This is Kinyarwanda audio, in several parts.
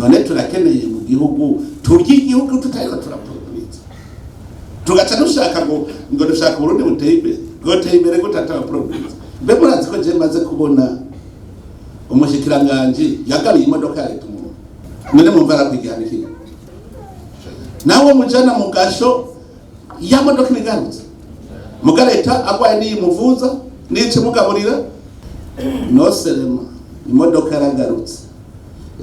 none turakeneye mu gihugu turya igihugu tutari turaproduce tugaca dushaka ngo dushaka Burundi buteye imbere goteye imbere gutata produce mbe murazi ko je maze kubona umushikiranganje yagabiye imodoka ya leta none mumvara kwigihanikira nawe mujana mu gasho ya modoka nigarutse muga leta agwaye ni muvuza nice mugaburira no serema imodoka yaragarutse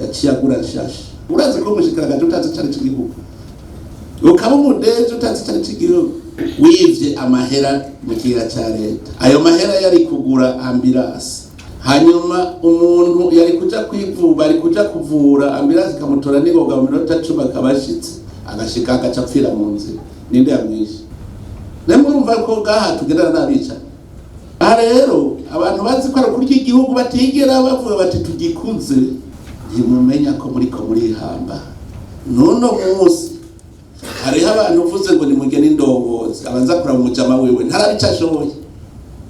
yaciye agura shashi urazi ko umushikiranganje utazi cyane cy'igihugu ukaba umudeje utazi cyane cy'igihugu wivye amahera mu kira cya leta ayo mahera yari kugura ambulance hanyuma umuntu yari kuja kwivuba ari kuja kuvura ambulance kamutora nigoga mu minota 10 akabashitse agashika agacapfira mu nzira ninde yamwishe nemwe urumva ko gaha tugerana nabica rero abantu bazi ko ari kurya igihugu batigera bavuga bati tugikuze ntimumenya ko muri hamba nono munsi hariho abantu uvuze ngo ni mugeni ndongozi abanza kuraba umujama wiwe ntarabica ashoboye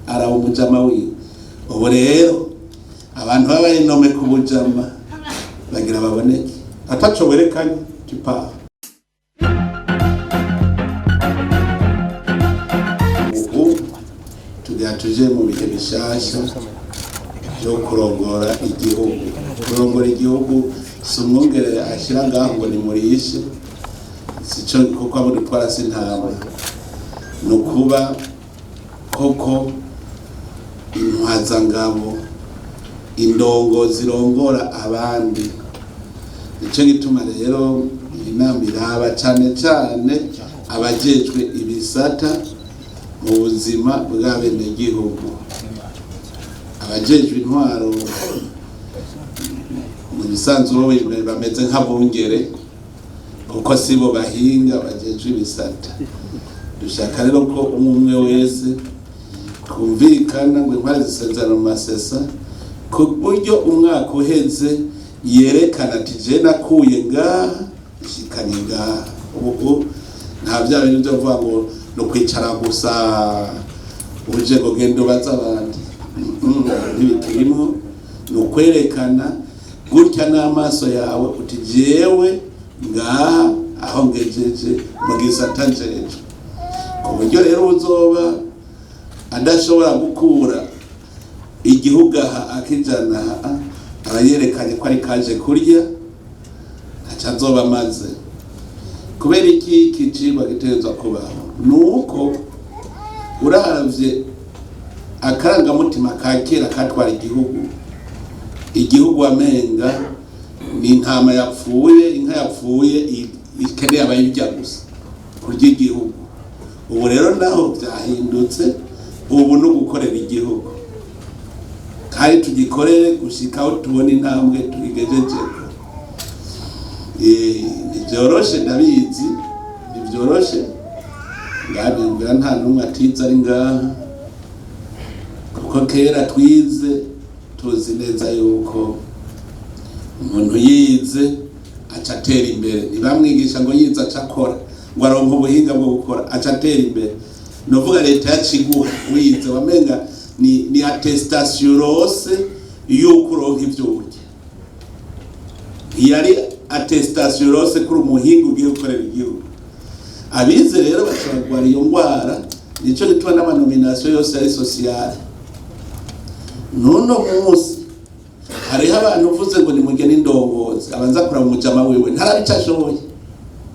araba umujama wiwe ubu rero abantu babaye nome ku bujama bagira baboneke ataco werekanye tipa tuje mu bihe bishasha byo kurongora igihugu sumwongere ashira ngaho ngo ni murishe sico kuko abo dutwara sintaba no kuba koko intwaza ngabo indongo zirongora abandi ico gituma rero inambiraba cyane abajejwe ibisata mu buzima bw'abene gihugu abajejwe intwaro mu bisanzwe bameze nk'abungere kuko sibo bahinga abajejwe ibisata dushaka rero ko umwe wese kumvikana ngo intwari zisezerano mu masesa ku buryo umwaka uheze yerekana ati je nakuye ngaha ishikanye ngaha ubu nta bya bintu byo kuvuga ngo no kwicara gusa uje ngo gendo baza abandi n'ibitimo no kwerekana gutya n'amaso yawe uti jewe ngaha aho ngejeje mu gisata njeje ku buryo rero uzoba adashobora gukura igihugu akijana abayerekanye ko ari kaje kurya acazoba maze kubera iki kicibwa gitezwa kubaho nuko uravye akaranga mutima kakera katwara igihugu amenga ni intama yapfuye inka yapfuye ikeneye abayirya gusa kurya igihugu ubu rero naho byahindutse ubu no gukorera igihugu kandi tugikorere gushikaho tubona intambwe tugigejeje byoroshe ndabizi byoroshe ngabira nta numwe atiza ari ngaha kuko kera twize tuzi neza yuko umuntu yize acatera imbere ntibamwigisha ngo yize acakora ngo aronke ubuhinga bwo gukora acatera imbere novuga leta yaciguha wize wamenga ni attestation rose yuko uronka ivyo urya yari attestation rose kuri umuhinga ugiye gukorera igihugu abize rero bashobora iyo ngwara nico gitwa n'amanomination yose ari sociale nono munsi hariho abantu uvuze ngo ni mugeni ndongozi abanza kuraba umujama wiwe ntarabica ashoboye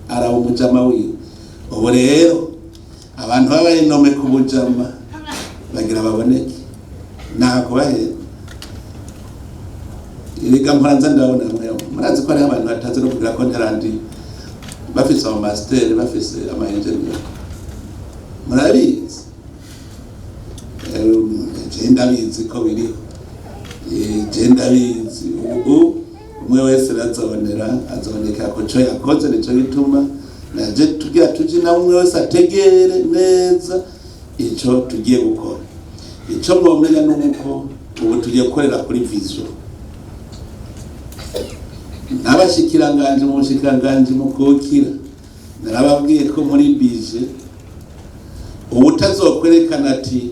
araba umujama wiwe ubu rero abantu babaye nome ku bujama bagira baboneke nako bahera iriga mpanza ndabona murazi ko ari abantu batazi no kugira ko ntarandi bafise ama master bafise ama engineer murabizi genda bizi ko biri genda bizi ubu umwe wese azoneka ko cyo yakoze nico gituma naje tugira tuji na umwe wese ategere neza ico tugiye gukora ico mwomenya nuko ubu tugiye gukorera kuri vision n'abashikiranganje mu bushikiranganje mu kokira narababwiye ko muri bije ubu tazokwerekana ati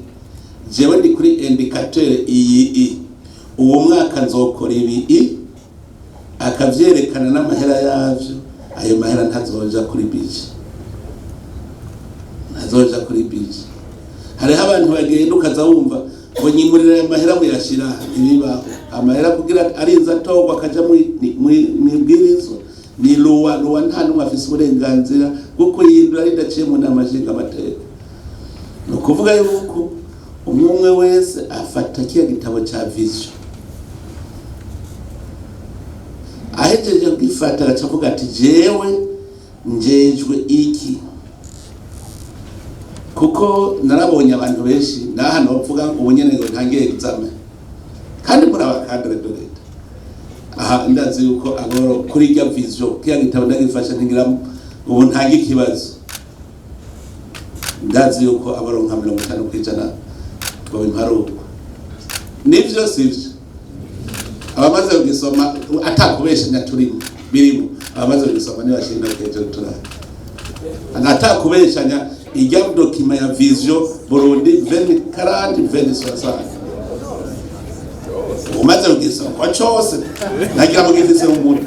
jewe ndi kuri indicateur iyi uwo mwaka nzokora ibi akavyerekana n'amahera yavyo, ayo mahera ntazoja kuri bije, ntazoja kuri bije. Hariho abantu bagenda ukaza wumva ngo nyimurira ayo mahera muyashira ibibaho, amahera kugira arinza atogwa akaja mwibwirizwa ni luwa nta numwe afise uburenganzira kuko yindura ridaciye mu nama nshingamateka. Ni ukuvuga yuko umwe wese afata kiya gitabo ca vision, ahejeje kugifata agacavuga ati jewe njejwe iki, kuko narabonye abantu benshi nahano bavuga ubu nyene ngo ntangiye examen kandi muri abakadre de leta. Aha ndazi yuko abo kuri rya vision kiya gitabo ndagifasha ntigira ubu ntangi kibazo, ndazi yuko abaronka 50% twawe imparuko nivyo sivyo. Abamaze kugisoma atakubeshanya turimo birimo, abamaze kugisoma ni bashinga kejo turara atakubeshanya ijya document ya vision Burundi 2040-2060 umaze kugisoma kwa cyose nagira mu gifise umuntu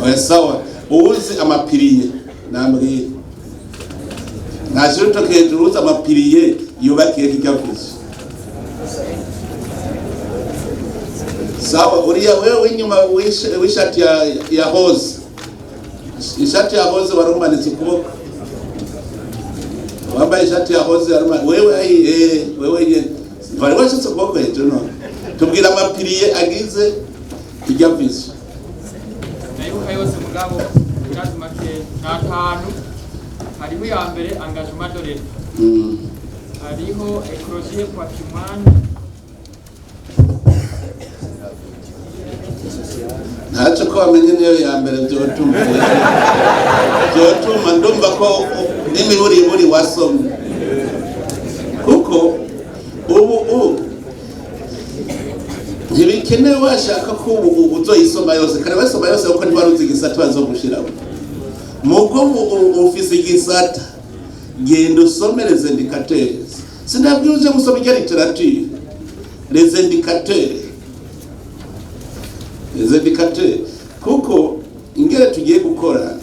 oya sawa. Uzi amapiriye nambwiye nashiro kejo uzi amapiriye yubakiye kigavuze sawa. Uriya wewe inyuma wishati ya hose, ishati ya hose warumanitse kuboko, wambaye ishati ya hose wewe wewe bari washatse kuboko hejuru. No tubwira amapiriye agize kigavuze nayo yose mugabo kandi make natanu. Hariho ya mbere engagement de l'État, hariho ecologie patrimoine, ntacyo ko wamenye niyo ya mbere byotuma ndumva ko n'imiburi wasomye, kuko ubu ntibikenewe washaka ko ubu uzoyisoma yose kandi basoma yose kuko ntibaruzi igisata bazogushiraho mugo ofisi igisata. Genda usome les indicateurs, sinabwiye gusoma ijya literature. Les indicateurs kuko ingere tugiye gukora,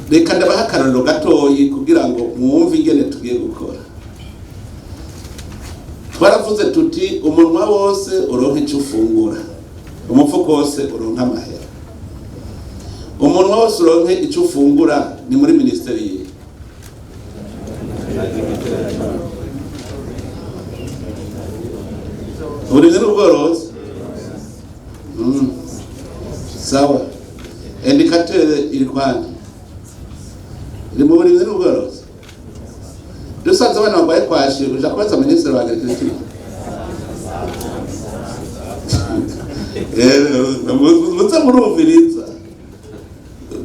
reka ndabaha akarorero gatoyi kugira ngo mwumve ingene tugiye gukora. Twaravuze tuti umunwa wose uronka icyo ufungura, umufuko wose uronka amahera. Umunwa wose uronke icyo ufungura ni muri ministeri ye. Uburimyi n'ubworozi sawa. Indicateur iri kwandi iri mu burimyi n'ubworozi. Dusanze abana bagwaye kwashi uja kubaza ministeri wa agriculture muze murumviriza.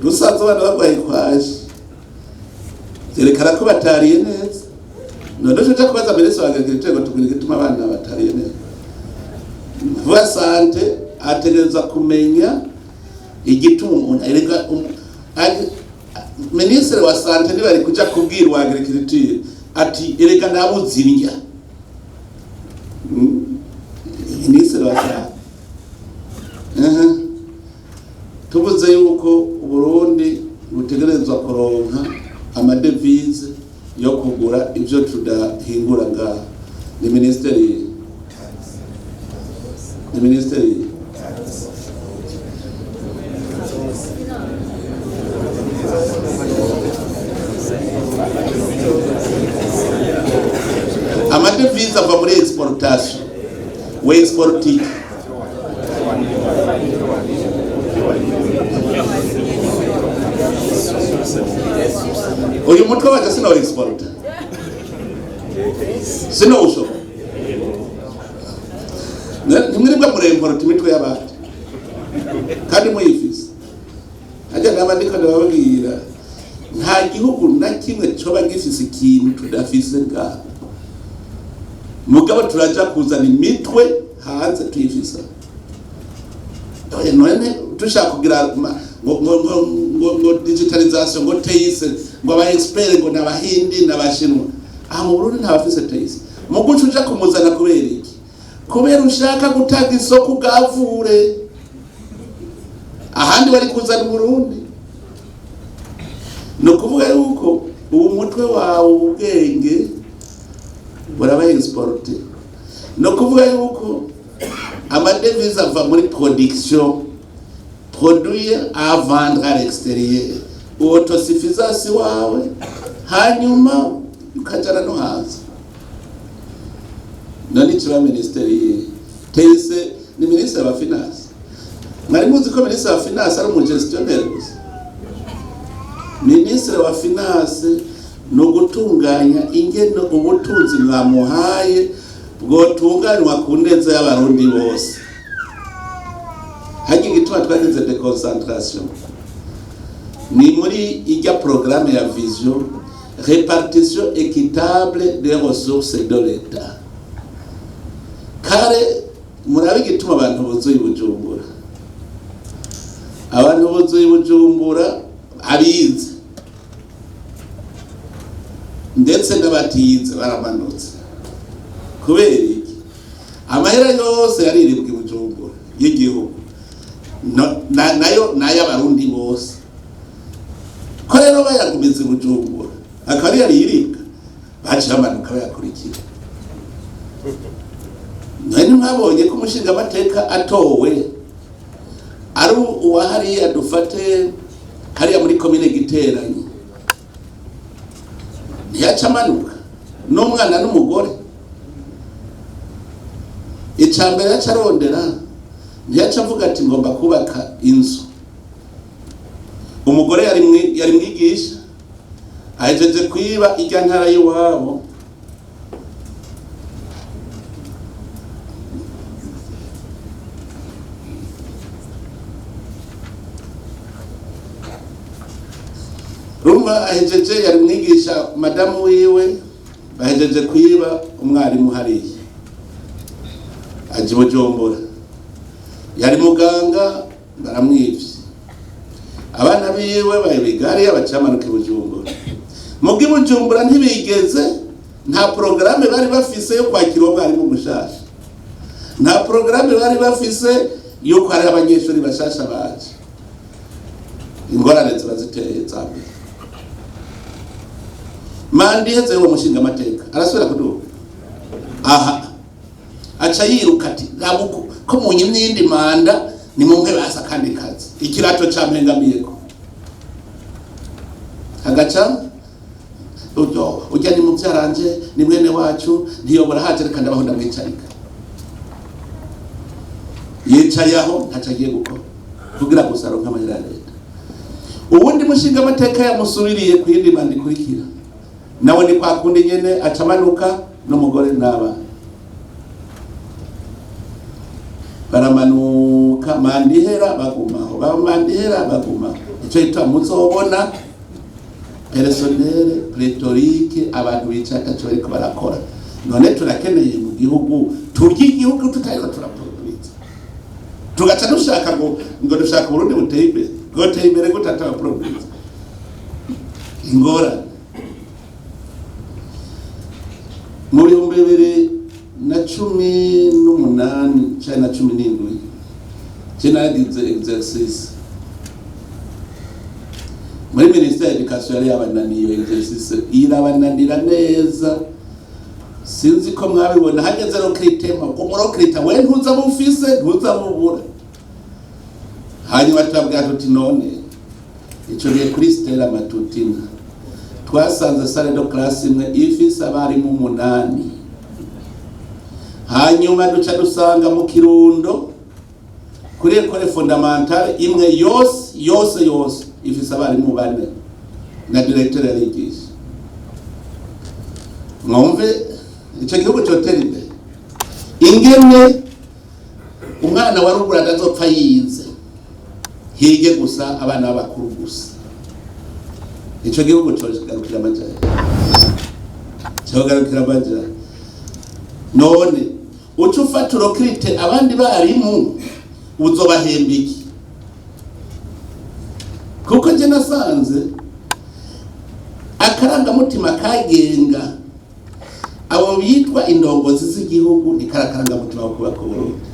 Dusanze abana bagwaye kwashi yerekana ko batariye neza, none uja kubaza ministeri wa agriculture ngo tugire gituma abana batariye neza. Vuba sante ategereza kumenya igituma umuntu erega ministeri wa sante ni bari kuja kubwira wa agriculture ati erega nabuzinya. Ministeri wa sante tuvuze yuko Burundi butegerezwa kuronka amadevize yo kugura ibyo tudahingura ngaha. Ni ministeri amadevize ava muri exportation, we exporting uyu mutwe waje sino exporta sino usho nimwiribwa muri import imitwe y'abantu kandi muyifise. Ajya n'abandika ndababwira nta gihugu na kimwe coba gifise ikintu tudafise ngaha, mugabo turaja kuzana imitwe hanze tuyifisa. None tushaka kugira ngo digitalization ngo teise ngo aba expert ngo n'abahindi n'abashinwa. Aha mu Burundi nta bafise teise mu guca uja kumuzana kubera iki? Kubera ushaka gutanga isoko ugavure ahandi bari kuzana Burundi. No kuvuga yuko ubu mutwe wawe ubwenge buraba exporte. No kuvuga yuko amadevize ava muri production, produire à vendre à l'extérieur, autosuffisance wawe hanyuma ukajana no hanze. Nani chiba ministeri Teise ni ministre wa finance. Mwari muzi ko ministre wa finance ari umugestionnaire gusa. Ministre wa finance no gutunganya ingene ubutunzi mwamuhaye bwotunganywa ku neza y'abarundi bose. Hagi gitwa twagize déconcentration ni muri ijya programme ya vision répartition équitable des ressources de l'État. Kare murabe gituma abantu buzuye Bujumbura. Abantu buzuye Bujumbura abize ndetse n'abatize baramanutse. Kubera iki? Amahera yose yariribwe Bujumbura y'igihugu. Nayo y'abarundi bose. Ko rero bayagumize Bujumbura akari yariribwa baca bamanuka bayakurikira. Nani mwabonye ko umushinga amateka atowe ari uwahari adufate hariya muri commune Giteranyi ntiyaca amanuka n'umwana n'umugore. Icambere yaca arondera ntiyaca avuga ati ngomba kubaka inzu. Umugore yari mwigisha ahejeje kwiba ijya ntara y'iwabo rumba ahejeje yari mwigisha madamu wiwe bahejeje kwiba umwarimu hariya aje Bujumbura yari muganga baramwivye abana biwe bayibigari abacamanuka Bujumbura. Mugi Bujumbura ntibigeze nta programme bari bafise yo kwakira umwarimu mushasha, nta programme bari bafise yo kwari abanyeshuri bashasha baje. Ingorane ziraziteye zambe mandi heze wo mushinga amateka arasubira kuduka aha aca yiruka ati rabuko ko munye n'indi manda ni mumwe basa kandi kazi ikirato campengamiyeko agaca ujya ni mubyaranje ni mwene wacu ntiyobora haje reka ndabaho ndamwicarika yicayaho ntacagiye gukora kugira gusaro nk'amahera leta. Ubundi mushinga amateka yamusubiriye ku yindi manda ikurikira nawe ni kwa kundi nyene acamanuka n'umugore n'abana baramanuka mandihera bagumaho bamandihera bagumaho. Ico yitwa muzobona personnel rhetorique abantu bicaka cyo ariko barakora. None turakeneye mu gihugu turya igihugu tutariko turaproduce tugaca dushaka ngo dushaka Burundi buteye imbere goteye imbere gutata produce ingora. Muri 2018 cyana 17 cyana dize exercice muri ministère y'education yari yabananiye exercice irabananira neza sinzi ko mwabibona hageze ro kritema umuro krita we ntuza bufise ntuza bubura hanyuma twabwira tuti none ico gihe kuri Stella Matutina twasanze salle de classe imwe ifise abari mu 8 hanyuma duca dusanga mu Kirundo kuri école fondamentale imwe yose ifise abari mu 4 na directeur yarigisha. Mwumve ico gihugu cyotera imbere ingene umwana wa ruguru adazopfa yize hige gusa abana b'abakuru gusa. Ico gihugu cyogarukira amajyana none uca ufata urokrite abandi barimu uzobahemba iki? Kuko je nasanze akarangamutima kagenga abo bitwa indongozi z'igihugu ni karakaranga mutima wo kubaka Burundi.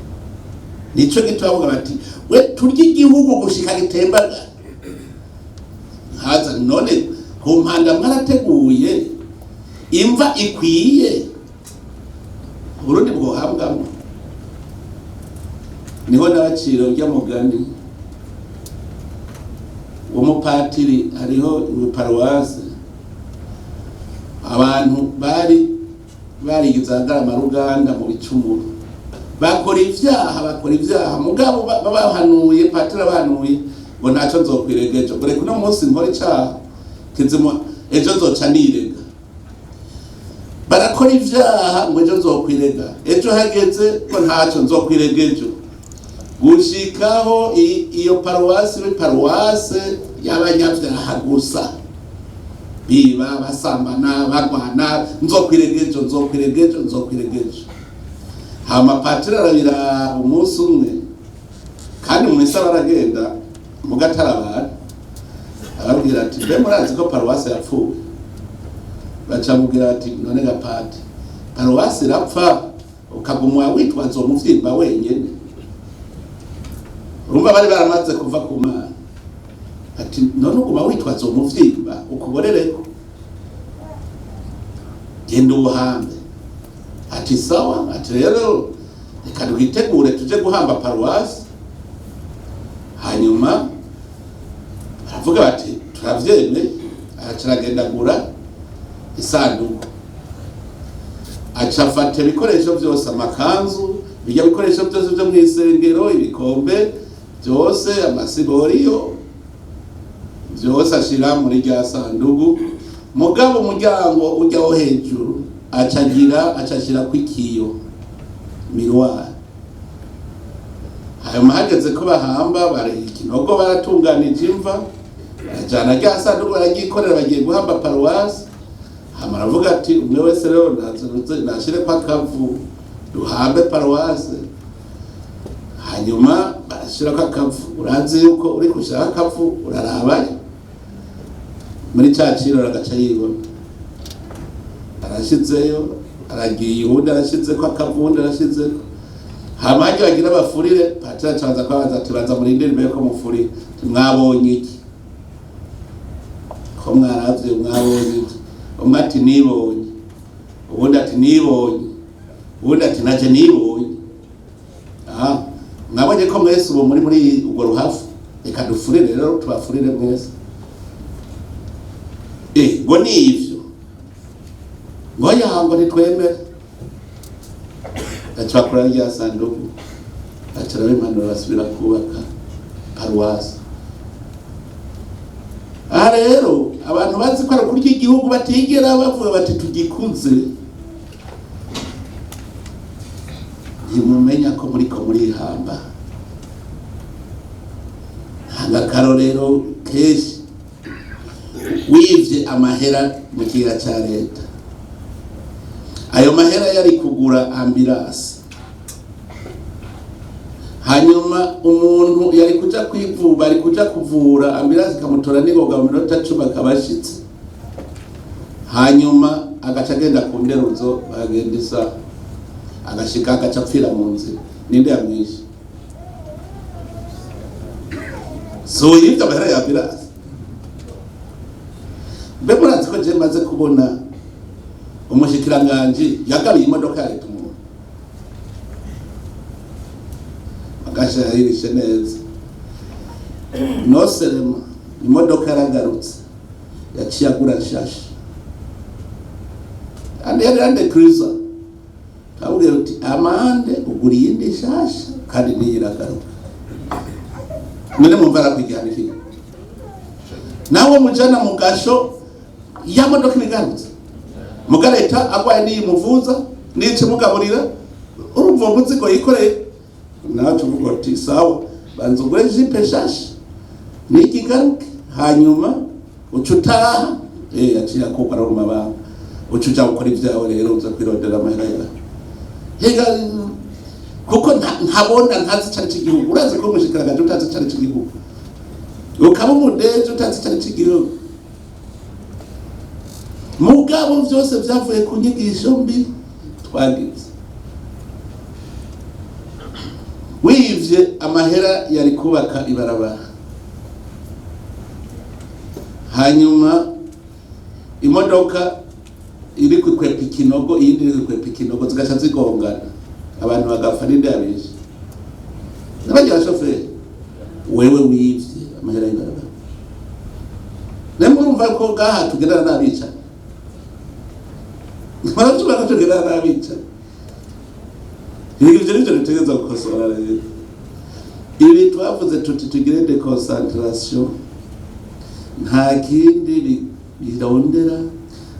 Nico gitwavuga bati we turya igihugu gushika gitembaga. Haza none ku mpanda mwarateguye imva ikwiye Burundi bwohabwamo. Niho nabaciro ry'amugani umupatiri hariho ibiparuwase abantu barigizagara maruganda mu bicumuro bakora ivyaha mugabo babahanuye patira bahanuye ngo ntaco nzokwiregejo gore kuno munsi nkora icaha kizimo ejo nzoca nirega barakora ivyaha ngo ejo nzokwirega ejo hageze ko ntaco nzokwiregejo gushikaho iyo paruwase y'abanyavyaha gusa biba basambana bagwana nzokwiregejo hama patira arabira umunsi umwe kandi mu misa baragenda mu gatarabara arabwira ati mbe murazi ko paruwase yapfuye baca mubwira ati none gapati paruwase irapfa ukagumwa witwaza umuvyimba wenyene urumva bari baramaze kuva ku Mana ati none uguma witwaza umuvyimba ukuborereko genda ubuhambe ati sawa ati rero reka twitegure tuje guhamba paruwasi hanyuma baravuga bati turavyeme aracagendagura isanduku acafata ibikoresho byose amakanzu bijya bikoresho byose byo mwisengero ibikombe byose amasiboriyo byose ashira muri rya sanduku mugabo umuryango ujyaho hejuru acashira kwikiyo miroir hanyuma hageze ko bahamba bari ikinogo baratunganije imva ajana rya sanduku baragikorera bagiye guhamba paruwasi hama aravuga ati umwe wese rero nashire kwa kavu duhambe paruwasi hanyuma barashira kwa kavu urazi yuko uri kushaka kavu urarabaye muri caciro ragaca yibona arashizeyo aragiye ubundi arashize kwa kavundi arashize hama hagiye bagira abafurire patira canza kwabaza ati baza murindire mbere ko mufurire mwabonye iki ko mwaravye mwabonye iki umwe ati nibonye ubundi ati nibonye ubundi ati naje nibonye mwabonye ko mwese ubu muri urwo ruhafu reka dufurire rero tubafurire mwese ngo ni ivyo ngo yango nitwemere acakora rya sanduku acara bimpanuro basubira kubaka paruwasi. Aha rero abantu bazi ko ari kurya igihugu batigera bavuga bati tugikuze ntimumenya ko muri hamba hagakarorero kenshi wivye amahera mu kiga ca leta ayo mahera yari kugura ambulance hanyuma umuntu yari kuja kwivuba ari kuja kuvura ambulance ikamutora n'ingoga mu minota 10 akabashitse hanyuma agaca agenda ku nderuzo bagenda isa agashika agaca pfira mu nzira ninde yamwishe so yita bahera ya ambulance murazi ko je maze kubona umushikiranganje yagabiye imodoka ya leta umuntu agasha yirishe neza no serema imodoka yaragarutse yaciye agura shasha ande cruiser kabugera uti amande uguriye indi shasha kandi niyiragaruka none mumvara kwiganira nawe mujana mu gasho ya modoka nigarutse mugareta agwaye ni muvuza nice mugaburira urumva muzigo yikoreye nawe tuvuga ati sawa banzugure jipe shashi nikigaruke hanyuma ucutaha aciye akokora mu mabanga ucuja gukora ivyawe rero uza kwirondera amahera yawe hega kuko ntabona ntazi cyane cy'igihugu urazi ko mushikiranganje utazi cyane cy'igihugu ukaba umudeje utazi cyane cy'igihugu mugabo byose byavuye ku nyigisho mbi twagize. Wivye amahera yari kubaka ibarabara, hanyuma imodoka iri kukwepa ikinogo, iyindi iri kukwepa ikinogo, zigaca zigongana, abantu bagapfa n'indi yabishe. N'abandi bashoferi, wewe wivye amahera y'ibarabara, nemwe urumva ko gaha tugendana n'abica, maravuga ko tugendana n'abica. Ibyo nivyo dutegerezwa gukosora rero. Ibi twavuze tuti tugire deconcentration, nta kindi birondera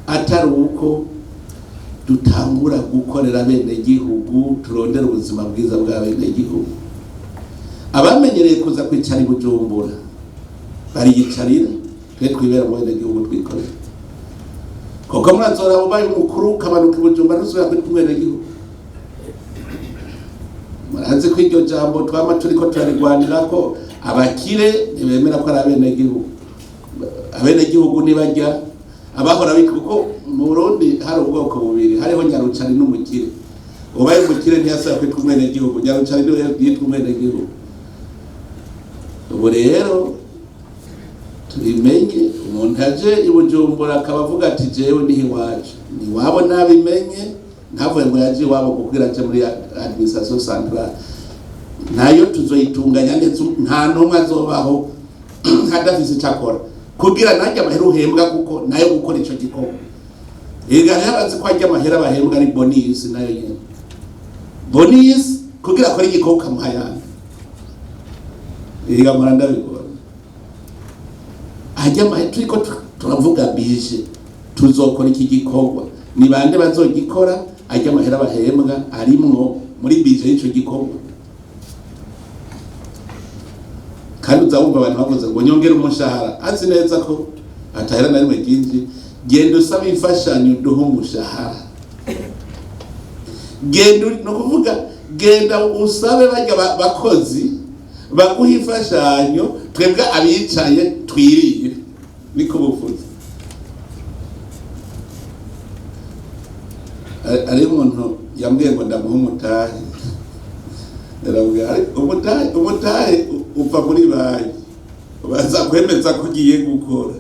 atari uko dutangura gukorera bene gihugu, turondera ubuzima bwiza bwa bene gihugu. Abamenyereye kuza kwicara i Bujumbura bariyicarira, twe twibera mu bene gihugu twikorera. Koko mwazora ubaye umukuru kabanuka i Bujumbura nusubira kuri bene gihugu. Murazi ko iryo jambo twama turiko turarigwanira ko abakire ntibemera ko ari abenegihugu. Abenegihugu nibajya abahora kuko mu Burundi hari ubwoko bubiri, hariho nyarucari n'umukire. Ubaye umukire ntiyasaba kwitwa umwenegihugu, nyarucari niwe yitwa umwenegihugu. Ubu rero tubimenye, umuntu aje i Bujumbura akaba avuga ati jewe niho iwacu, niwabo nabimenye, ntavuye ngo yaje iwabo kukwira aje muri administration centrale. Nayo tuzoyitunganya neza, nta numwe azobaho hadafise icyakora kugira najya amahera uhembwa, kuko nayo gukora ico gikorwa. Ega yarazi ko ajya amahera bahembwa ari bonus, nayo nyene bonus kugira akora igikorwa kamuhayana. Ega muranda bikora ajya amahera, turiko turavuga bije tuzokora iki gikorwa, ni bande bazogikora, ajya amahera bahembwa arimwo muri bije y'ico gikorwa. Kandi uzabumva abantu bavuze ngo nyongera umushahara, azi neza ko atahera na rimwe ryinji. Genda usaba imfashanyo duhe umushahara, genda no kuvuga genda usabe bajya bakozi baguha imfashanyo, twebwe abicaye twiriye, niko buvuze. Ari umuntu yambwiye ngo ndamuha umutahe, umutahe upfa muri banki, baza kwemeza ko ugiye gukora,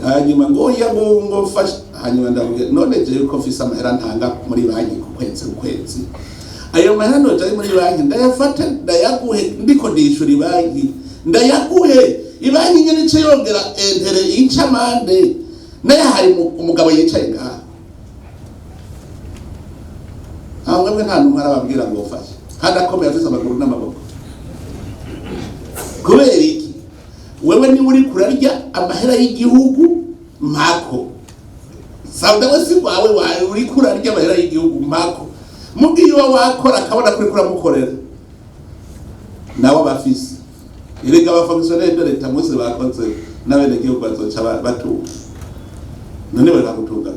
hanyuma ngo ngo fasha, hanyuma ndabwira none je ko mfise amahera ntanga muri banki ku kwezi, ayo mahera noje ari muri banki ndayafata ndayaguhe, ndiko ndishura banki ndayaguhe, ibanki nyene cyo yongera entere incamande, naye hari umugabo yicaye ngaha. Mwebwe nta numwe arababwira ngo ufashe, kandi akomeye afise amaguru n'amaboko. Kubera iki? Wewe ni uri kurarya amahera y'igihugu mpako. Sauda wese wawe uri kurarya amahera y'igihugu mpako. Mugiye wakora akabona kuri kuramukorera, nawe bafise. Erega abafonctionnaire de l'État mose bakoze n'abene gihugu bazoca batu. None baragutunga.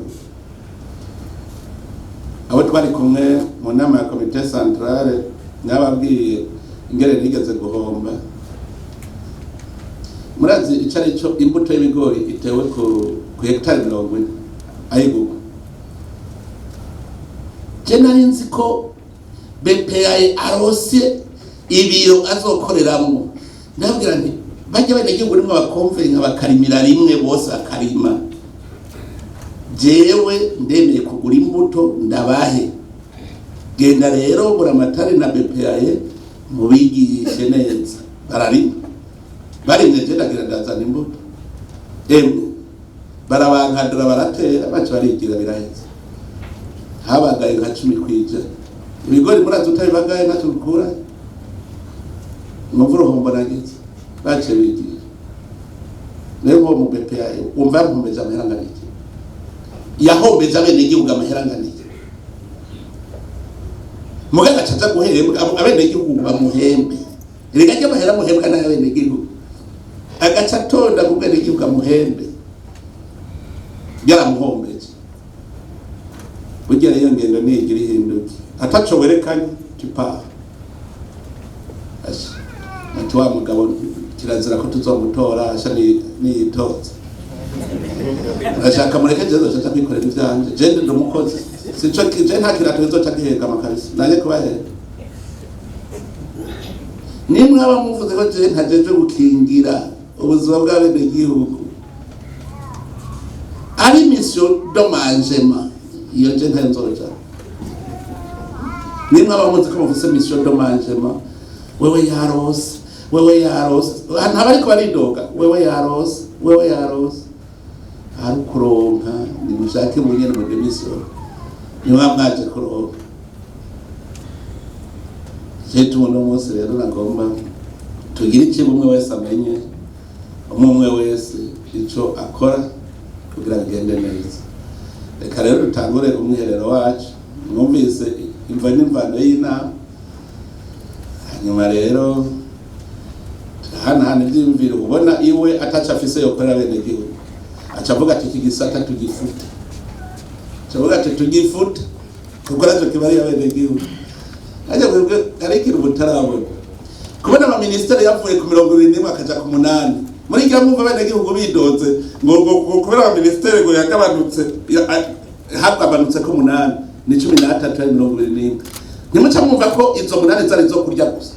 Abo twari kumwe mu nama ya komite centrale nababwiye ingere nigeze guhomba. Murazi icari cyo imbuto y'ibigori itewe ku hectare 40 ayigugu. Je nari nzi ko BPA arose ibiro azokoreramo, ndabwira nti bajya bene gihugu rimwe bakomve nka bakarimira rimwe bose akarima. Jewe ndemeye kugura imbuto ndabahe, genda rero buramatari na BPA mubigishe neza, bararima barimye. Je ndagira ndazana imbuto, barabankadura baratera, bacu barigira biraheze, habagaye nka 10 kwija. Ibigori murazi utabibagaye ntacyo ukura, umuvuro homba nagize bace bigira. Rero mu BPA umva mpomeza amahera nganiki, yahombeje abene gihugu amahera nganiki, mugaga caza guhembwa abene gihugu bamuhembe. Erega je amahera muhembwa na abene gihugu, agaca tonda ku bene gihugu amuhembe, yaramuhombeje. Burya rero ngendo nigira ihinduke, ataco werekanye kipa asha, natwa mugabo kirazira ko tuzomutora asha ni itoza. ashaka mureke jezo chacha kwikorera ivyanje je ndi umukozi sico je nta kirato kizoca giheka amakabisi naje kubahera nimwe abamuvuze ko je ntajeje gukingira ubuzima bw'abene gihugu ari mission domangement iyo je ntanzoja nimwe abamuzi ko muvuze mission domangement wewe yarose ntabari ko baridoga wewe yarose hari kuronka nimushake munyene mu demission niba mwaje kuronka jetu uno munsi rero nagomba tugire ikintu umwe wese amenye umwe wese ico akora kugira agende neza. Reka rero dutangure umwiherero wacu mwumvise imva n'imvano y'inama, hanyuma rero hana ivyiyumviro ubona iwe ataca afise yo korera bene gihugu acavuga ati iki gisata tugifute, acavuga ati tugifute kuko naco kibari abene gihugu aje kwebwe ariko ubutarabona kubona ama ministeri yavuye ku 21 akaja ku 8 muri gihe mwumva bene gihugu bidoze ngo kubera ama ministeri ngo yagabanutse hagabanutse ko 8 ni 13 nimuca mwumva ko izo 8 zari zo kurya gusa.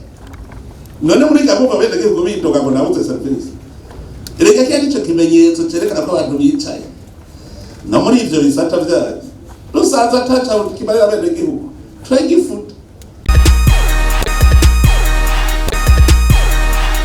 None muri gahunda bene gihugu bidoga ngo nabuze service erega cyane ico kimenyetso cerekana ko abantu bicaye no muri ivyo bisata vyaje rusanza ataca kibarira bene gihugu twagifuta